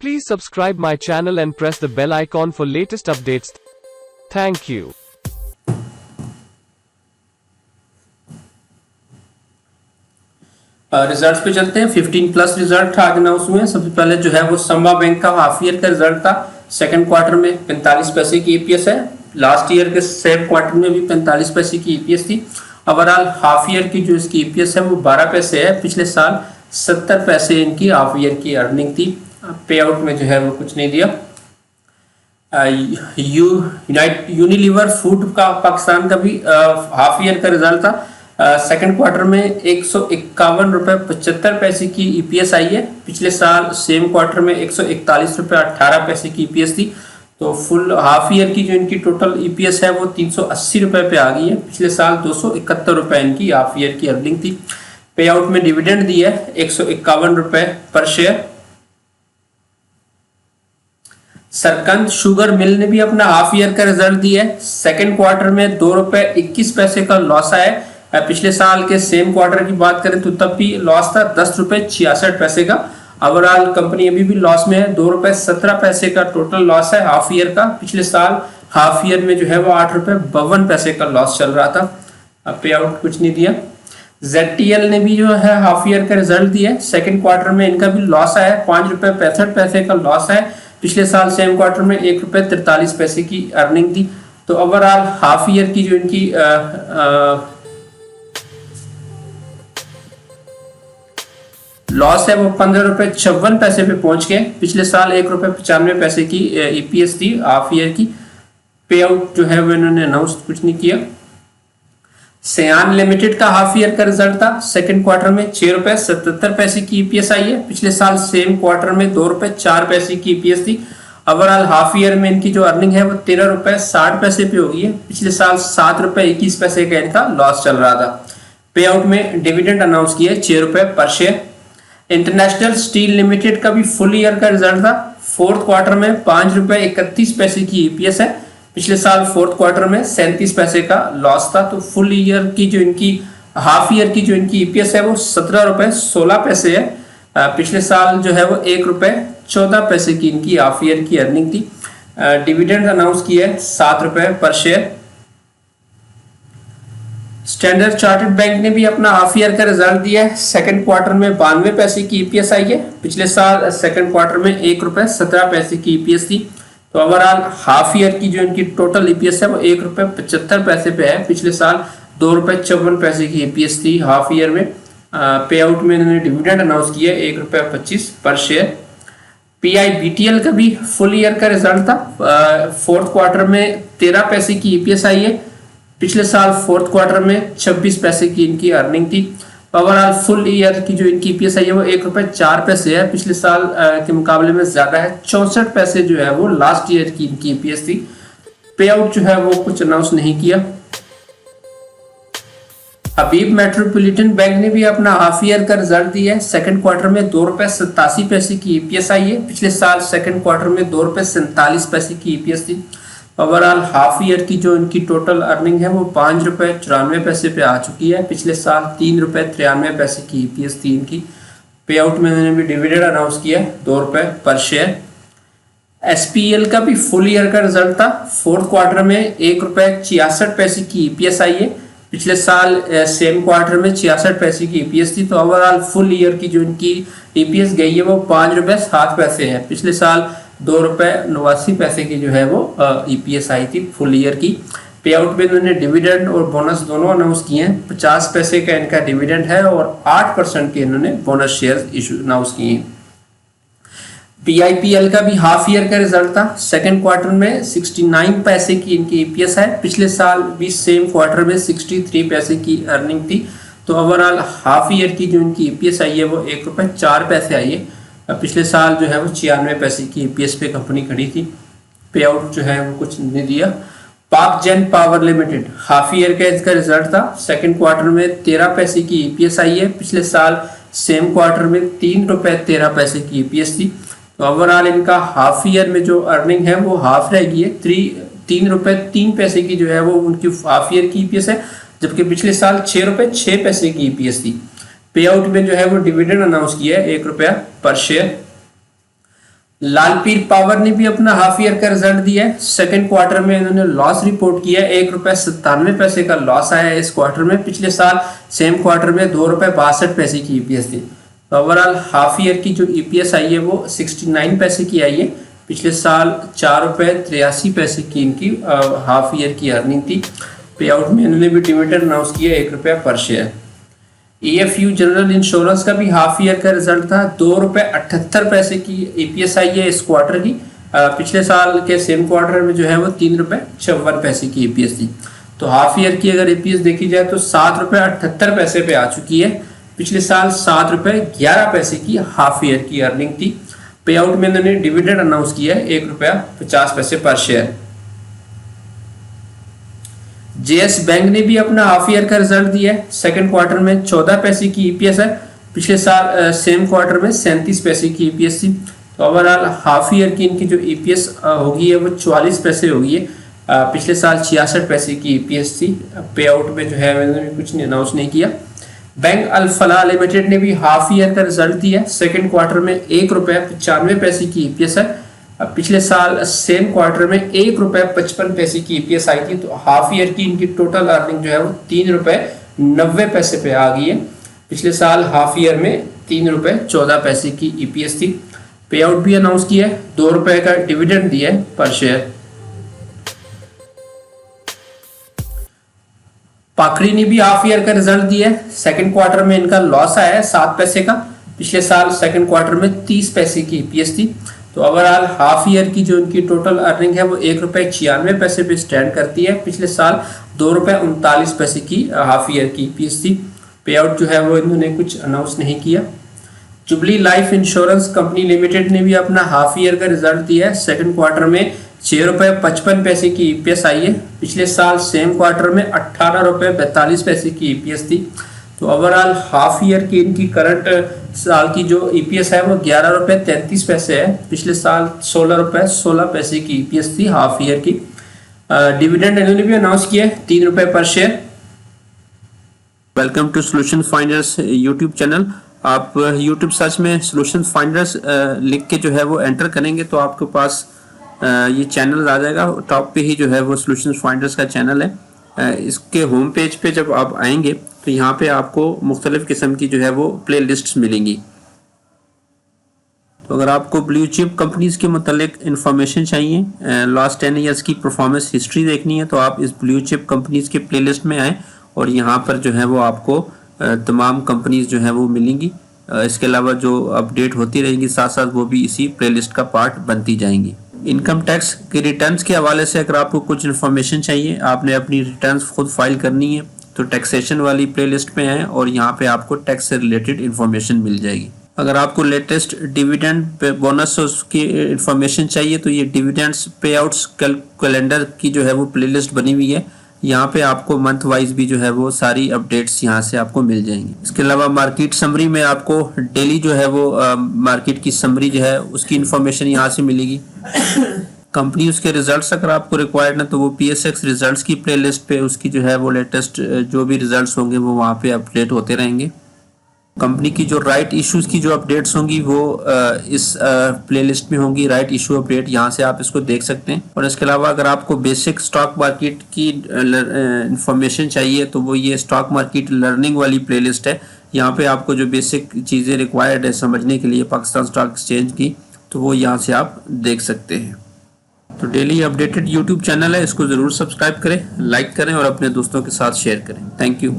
Please subscribe my channel and press the bell icon for latest updates. Thank you. Results पे चलते हैं। 15+ result था आज announce हुए। सबसे पहले जो है वो संबा बैंक का हाफ ईयर का रिजल्ट था। सेकंड क्वार्टर में 45 पैसे की ईपीएस है। लास्ट ईयर के सेम क्वार्टर में भी 45 पैसे की ईपीएस थी। ओवरऑल हाफ ईयर की जो इसकी ईपीएस है वो 12 पैसे है। पिछले साल 70 पैसे इनकी हाफ ईयर की अर्निंग थी। पे आउट में जो है वो कुछ नहीं दिया। यूनिलीवर फूड का पाकिस्तान का भी हाफ ईयर का रिजल्ट था। सेकंड क्वार्टर में 151 रुपए 75 पैसे की ईपीएस आई है। पिछले साल सेम क्वार्टर में 141 रुपए 18 पैसे की ईपीएस थी। तो फुल हाफ ईयर की जो इनकी टोटल ईपीएस है वो 380 रुपए पे आ गई है। पिछले साल 271 रुपए इनकी हाफ ईयर की अर्निंग थी। पे आउट में डिविडेंड दिया है 151 रुपए पर शेयर। सरकंद शुगर मिल ने भी अपना हाफ ईयर का रिजल्ट दिया है। सेकंड क्वार्टर में 2 रुपए 21 पैसे का लॉस आया। पिछले साल के सेम क्वार्टर की बात करें तो तब भी लॉस था 10 रुपए 66 पैसे का। ओवरऑल कंपनी अभी भी लॉस में है। 2 रुपए 17 पैसे का टोटल लॉस है हाफ ईयर का। पिछले साल हाफ ईयर में जो है वो 8 रुपए 52 पैसे का लॉस चल रहा था। अब पे आउट कुछ नहीं दिया। ZTL ने भी जो है हाफ ईयर का रिजल्ट दिया है। सेकंड क्वार्टर में इनका भी लॉस आया है। 5 रुपए 65 पैसे का लॉस है। पिछले साल सेम क्वार्टर में 1 रुपए 43 पैसे की अर्निंग थी। तो ओवरऑल हाफ ईयर की जो इनकी लॉस है वो 15 रुपए 56 पैसे पे पहुंच गए। पिछले साल 1 रुपए 95 पैसे की ईपीएस थी हाफ ईयर की। पे आउट जो है वो इन्होंने अनाउंस कुछ नहीं किया। सयान लिमिटेड का हाफ ईयर का रिजल्ट था। सेकंड क्वार्टर में 6 रुपए 77 पैसे की ईपीएस आई है। पिछले साल सेम क्वार्टर में 2 रुपए 4 पैसे की ईपीएस थी। ओवरऑल हाफ ईयर में इनकी जो अर्निंग है वो 13 रुपए 60 पैसे पे हो गई है। पिछले साल 7 रुपए 21 पैसे का इनका लॉस चल रहा था। पे आउट में डिविडेंड अनाउंस किया 6 रुपए पर शेयर। इंटरनेशनल स्टील लिमिटेड का भी फुल ईयर का रिजल्ट था। फोर्थ क्वार्टर में 5 रुपए 31 पैसे की ईपीएस है। पिछले साल फोर्थ क्वार्टर में 37 पैसे का लॉस था। तो फुल ईयर की जो इनकी हाफ ईयर की जो इनकी ईपीएस है वो 17 रुपए 16 पैसे है। पिछले साल जो है वो 1 रुपए 14 पैसे की इनकी हाफ ईयर की अर्निंग थी। डिविडेंड अनाउंस किया है 7 रुपए पर शेयर। स्टैंडर्ड चार्टर्ड बैंक ने भी अपना हाफ ईयर का रिजल्ट दिया है। सेकंड क्वार्टर में 92 पैसे की ईपीएस आई है। पिछले साल सेकंड क्वार्टर में 1 रुपए 17 पैसे की ईपीएस थी। तो ओवरऑल हाफ ईयर की जो इनकी टोटल ईपीएस है वो 1 रुपए 75 पैसे पे है। पिछले साल 2 रुपए 54 पैसे की ईपीएस थी हाफ ईयर में। पे आउट में इन्होंने डिविडेंड अनाउंस किया 1 रुपए 25 पर शेयर। PIBTL का भी फुल ईयर का रिजल्ट था। फोर्थ क्वार्टर में 13 पैसे की ईपीएस आई है। पिछले साल फोर्थ क्वार्टर में 26 पैसे की इनकी अर्निंग थी। ओवरऑल फुल ईयर की जो इनकी ईपीएस आई है वो 1 रुपए 4 पैसे है। पिछले साल के मुकाबले में ज्यादा है। 64 पैसे जो है वो लास्ट ईयर की इनकी ईपीएस थी। पे आउट जो है वो कुछ अनाउंस नहीं किया। हबीब मेट्रोपॉलिटन बैंक ने भी अपना हाफ ईयर का रिजल्ट दिया है। सेकंड क्वार्टर में 2 रुपए 87 पैसे की ईपीएस आई है। पिछले साल सेकंड क्वार्टर में 2 रुपए 47 पैसे की ईपीएस थी। ओवरऑल हाफ ईयर की जो इनकी टोटल अर्निंग है वो 5 रुपए 94 पैसे पे आ चुकी है। पिछले साल 3 रुपए 93 पैसे की ईपीएस थी इनकी। पे आउट में इन्होंने भी डिविडेंड अनाउंस किया 2 रुपए पर शेयर। SPL का भी फुल ईयर का रिजल्ट था। फोर्थ क्वार्टर में 1 रुपए 66 पैसे की ईपीएस आई है। पिछले साल सेम क्वार्टर में 66 पैसे की ईपीएस थी। तो ओवरऑल फुल ईयर की जो इनकी ईपीएस गई है वो 5 रुपए 7 पैसे है। पिछले साल 2 रुपए 89 पैसे की जो है वो ईपीएस आई थी फुल ईयर की। पे आउट में इन्होंने डिविडेंड और बोनस दोनों अनाउंस किए हैं। 50 पैसे का इनका डिविडेंड है और 8% के इन्होंने बोनस शेयर इशू अनाउंस किए हैं। PIPL का भी हाफ ईयर का रिजल्ट था। सेकंड क्वार्टर में 69 पैसे की इनकी ईपीएस है। पिछले साल भी सेम क्वार्टर में 63 पैसे की अर्निंग थी। तो ओवरऑल हाफ ईयर की जो इनकी ईपीएस आई है वो 1 रुपए 4 पैसे आई है। पिछले साल जो है वो 96 पैसे की ईपीएस पे कंपनी खड़ी थी। पे आउट जो है वो कुछ नहीं दिया। पाक जेन पावर लिमिटेड हाफ ईयर का इसका रिजल्ट था। सेकंड क्वार्टर में 13 पैसे की ईपीएस आई है। पिछले साल सेम क्वार्टर में 3 रुपए 13 पैसे की ईपीएस थी। तो ओवरऑल इनका हाफ ईयर में जो अर्निंग है वो हाफ रह गई है। 3 रुपए 3 पैसे की जो है वो उनकी हाफ ईयर की ईपीएस है। जबकि पिछले साल 6 रुपए 6 पैसे की ईपीएस थी। पे आउट में जो है वो डिविडेंड अनाउंस किया है 1 रुपया पर शेयर। लालपीर पावर ने भी अपना हाफ ईयर का रिजल्ट दिया है। सेकंड क्वार्टर में इन्होंने लॉस रिपोर्ट किया है, ₹1.97 का लॉस आया है इस क्वार्टर में। पिछले साल सेम क्वार्टर में ₹2.62 की ईपीएस थी। तो ओवरऑल हाफ ईयर की जो ईपीएस आई है वो 69 पैसे की आई है। पिछले साल ₹4.83 की इनकी हाफ ईयर की अर्निंग थी। पे आउट में इन्होंने भी डिविडेंड अनाउंस किया ₹1 पर शेयर। EFU जनरल इंश्योरेंस का भी हाफ ईयर का रिजल्ट था, ₹2.78 की ईपीएस आई है इस क्वार्टर की। पिछले साल के सेम क्वार्टर में जो है वो ₹3.54 की ईपीएस थी। तो हाफ ईयर की अगर ईपीएस देखी जाए तो ₹7.78 पे आ चुकी है। पिछले साल ₹7.11 की हाफ ईयर की अर्निंग थी। पे आउट में इन्होंने डिविडेंड अनाउंस किया है ₹1.50 पर शेयर। जेएस बैंक ने भी अपना हाफ ईयर का रिजल्ट दिया है। सेकंड क्वार्टर में 14 पैसे की ईपीएस है। पिछले साल सेम क्वार्टर में 37 पैसे की ईपीएस थी। तो ओवरऑल हाफ ईयर की इनकी जो ईपीएस होगी है वो 44 पैसे होगी है। पिछले साल 66 पैसे की ईपीएस थी। पे आउट में जो है मैंने कुछ नहीं अनाउंस नहीं किया। बैंक अल फलाह लिमिटेड ने भी हाफ ईयर का रिजल्ट दिया है। सेकंड क्वार्टर में ₹1.95 की ईपीएस है। पिछले साल सेम क्वार्टर में ₹1.55 की ईपीएस आई थी। तो हाफ ईयर की इनकी टोटल अर्निंग जो है वो ₹3.90 पे आ गई है। पिछले साल हाफ ईयर में ₹3.14 की ईपीएस थी। पे आउट भी अनाउंस किया है, ₹2 का डिविडेंड दिया है पर शेयर। पाखड़ी ने भी हाफ ईयर का रिजल्ट दिया है। सेकंड क्वार्टर में इनका लॉस आया है 7 पैसे का। पिछले साल सेकंड क्वार्टर में 30 पैसे की ईपीएस थी। तो ओवरऑल हाफ ईयर की जो इनकी टोटल अर्निंग है वो ₹1.96 पे स्टैंड करती है। पिछले साल ₹2.39 की हाफ ईयर की ईपीएस थी। पे आउट जो है वो इन्होंने कुछ अनाउंस नहीं किया। Jubilee life insurance company limited ने भी अपना हाफ ईयर का रिजल्ट दिया है। सेकंड क्वार्टर में ₹6.55 की ईपीएस आई है। पिछले साल सेम क्वार्टर में ₹18.42 की ईपीएस थी। तो ओवरऑल हाफ ईयर की इनकी करंट साल की जो ईपीएस है वो ₹11.33 है। पिछले साल ₹16.16 की ईपीएस थी हाफ ईयर की। डिविडेंड इन्होंने भी अनाउंस किया है ₹3 पर शेयर। Welcome to solution finders YouTube channel. आप यूट्यूब सर्च में सॉल्यूशन फाइंडर्स लिख के जो है वो एंटर करेंगे तो आपके पास ये चैनल आ जाएगा। टॉप पे ही जो है वो सॉल्यूशन फाइंडर्स का चैनल है। इसके होम पेज पे जब आप आएंगे तो यहाँ पे आपको मुख्तलिफ किस्म की जो है वो प्ले लिस्ट मिलेंगी। तो अगर आपको ब्लू चिप कंपनीज के मुतालिक इंफॉर्मेशन चाहिए, लास्ट 10 ईयर्स की परफॉर्मेंस हिस्ट्री देखनी है तो आप इस ब्लू चिप कंपनीज के प्ले लिस्ट में आए और यहाँ पर जो है वो आपको तमाम कंपनीज जो है वो मिलेंगी। इसके अलावा जो अपडेट होती रहेंगी साथ साथ वो भी इसी प्ले लिस्ट का पार्ट बनती जाएंगी। इनकम टैक्स के रिटर्न्स के हवाले से अगर आपको कुछ इन्फॉर्मेशन चाहिए, आपने अपनी रिटर्न्स खुद फाइल करनी है तो टैक्सेशन वाली प्लेलिस्ट में आए और यहाँ पे आपको टैक्स से रिलेटेड इन्फॉर्मेशन मिल जाएगी। अगर आपको लेटेस्ट डिविडेंड बोनस की इन्फॉर्मेशन चाहिए तो ये डिविडेंड्स पे आउट्स कैलेंडर की जो है वो प्लेलिस्ट बनी हुई है। यहाँ पे आपको मंथ वाइज भी जो है वो सारी अपडेट्स यहाँ से आपको मिल जाएंगी। इसके अलावा मार्केट समरी में आपको डेली जो है वो मार्केट की समरी जो है उसकी इन्फॉर्मेशन यहाँ से मिलेगी। कंपनी उसके रिजल्ट्स अगर आपको रिक्वायर्ड है तो वो PSX रिजल्ट्स की प्लेलिस्ट पे उसकी जो है वो लेटेस्ट जो भी रिजल्ट्स होंगे वो वहाँ पे अपडेट होते रहेंगे। कंपनी की जो राइट इश्यूज की जो अपडेट्स होंगी वो इस प्लेलिस्ट में होंगी। राइट इशू अपडेट यहाँ से आप इसको देख सकते हैं। और इसके अलावा अगर आपको बेसिक स्टॉक मार्केट की इंफॉर्मेशन चाहिए तो वो ये स्टॉक मार्केट लर्निंग वाली प्लेलिस्ट है। यहाँ पे आपको जो बेसिक चीज़ें रिक्वायर्ड है समझने के लिए पाकिस्तान स्टॉक एक्सचेंज की तो वो यहाँ से आप देख सकते हैं। तो डेली अपडेटेड यूट्यूब चैनल है, इसको ज़रूर सब्सक्राइब करें, लाइक करें और अपने दोस्तों के साथ शेयर करें। Thank you.